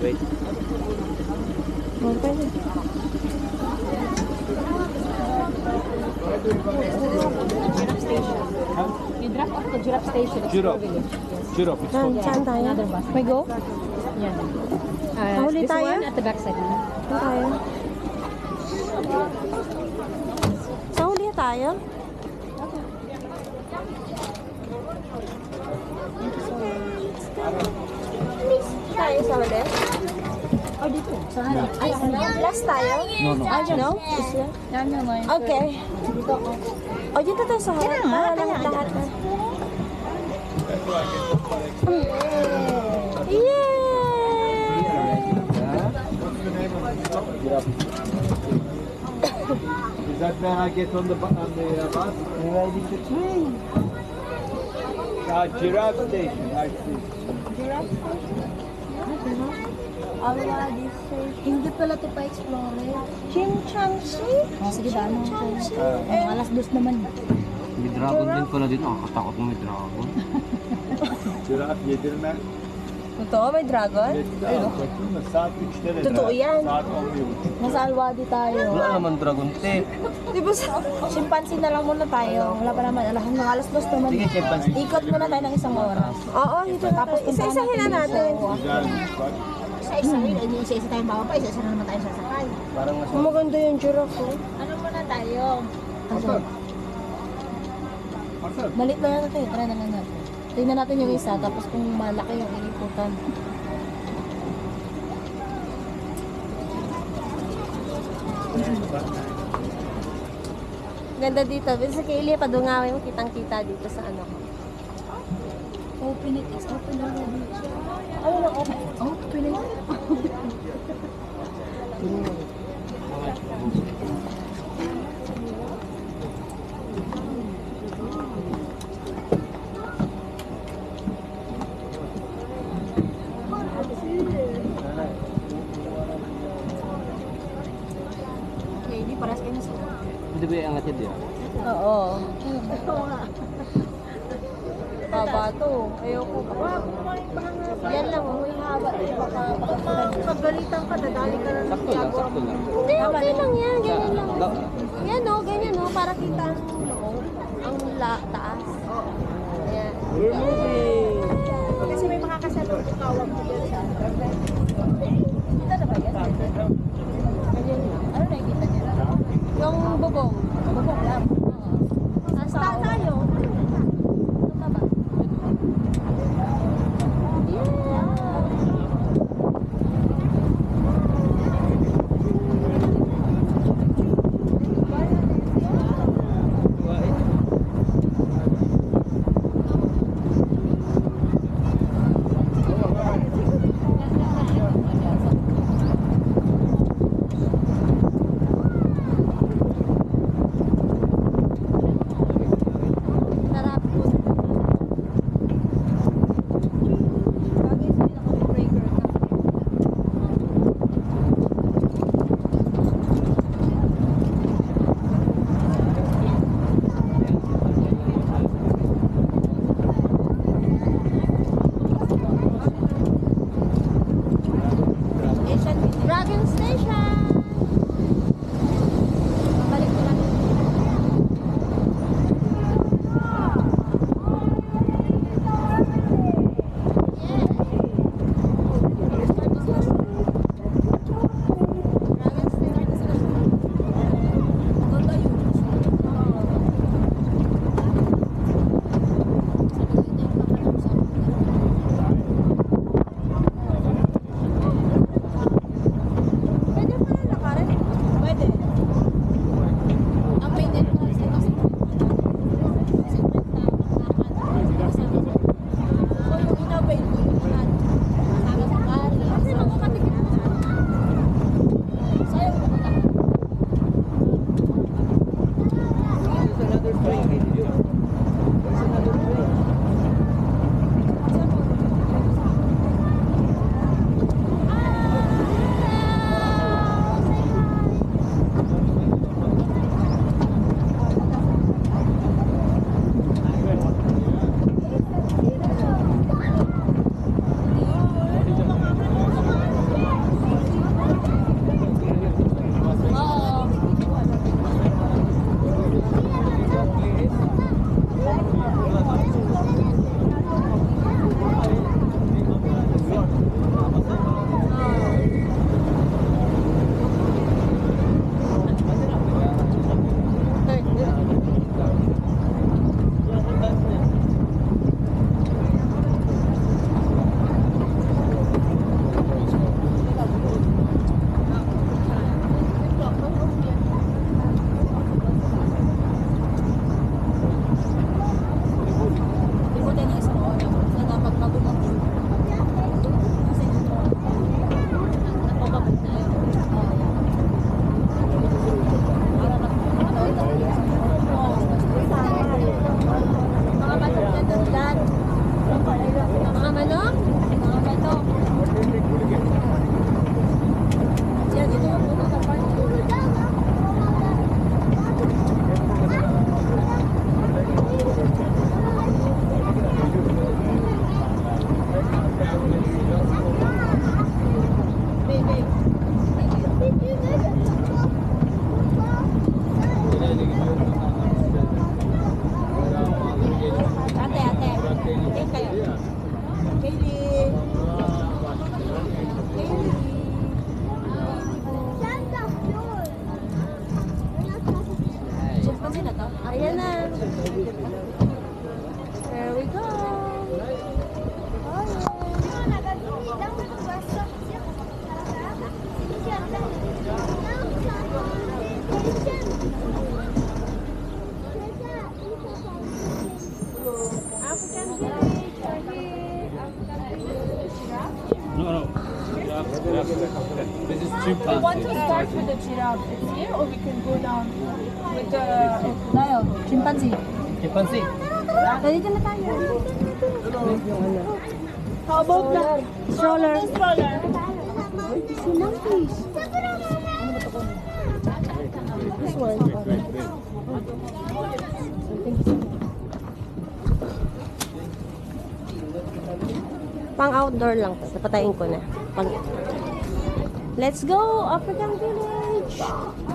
Wait. Okay. Giraffe station. You drop off the giraffe station. Giraffe. Village. Giraffe. It's Saan, called. saan tayo? Another bus. May go? Yeah. Huli This tayo? one at the backside. Saan tayo? Sa huli tayo? Tayo sa huli? Oh, dito. Sa harap. Ay, Last tayo? No, no. No? Isla? yan naman. Okay. O, dito tayo sa harap. Para lahat na. Yay! Is that when I get on the bus? Ready to train. Giraffe station. I see. Hindi pala ito pa-explore. Chimchangsi? Oh, sige ba? Ano? Eh, Alas 2 naman. May dragon din pala dito. Nakakatakot mo may dragon. Giraffe yedirme. Totoo, may dragon? Bakayım da saat 3'te de. Totoo yan. Saat 11.30. Nasa Alwadi tayo. Wala naman dragon tape. Di ba sa... Chimpanzee na lang muna tayo. Wala pa naman. Hanggang alas 2 naman. Sige, chimpanzee. Ikot muna tayo ng isang oras. Oo, dito na tayo. Isa-isahin na natin. Güzelmiş bak. Isa-isa rin. Isa-isa tayong bawang pa. Isa-isa na naman tayo sasakay. Parang mas... Maganda yung giraffe. Oh. Ano muna tayo? Hasan. Hasan. Balit na natin. Try na lang natin. Tingnan natin yung isa. Tapos kung malaki yung iniputan. Ganda dito. Bisa kay Ilya, padungawin mo, kitang-kita dito sa ano ko. Open it. It's open already. Ano na open? Open it. Okay, hindi paras kayo na sa Hindi ba yung angat yan dito? Oo. Haba to. Ayoko. Yan lang, may haba. Pagalitan ka, dadali ka na ng Sakto lang, sakto lang. Hindi, okay lang yan. Ganyan lang. Ga- Yan o, ganyan o. Para kita ang loob. Ang taas. Ayan. Kasi may makakasalong tawag mo dyan sa... Kita na ba yan? Ganyan lang. Ano nakikita niya? Yung bubong. Bubong lang. Taas tayo. Ano ba? Yeah. We want to start with the giraffe. It's here, or we can go down with the... Tayo, chimpanzee. Chimpanzee. Dito na tayo. How about the Stroller. stroller? Si monkeys. This one. Pang outdoor lang to. Napatayin ko na. Let's go! African Village!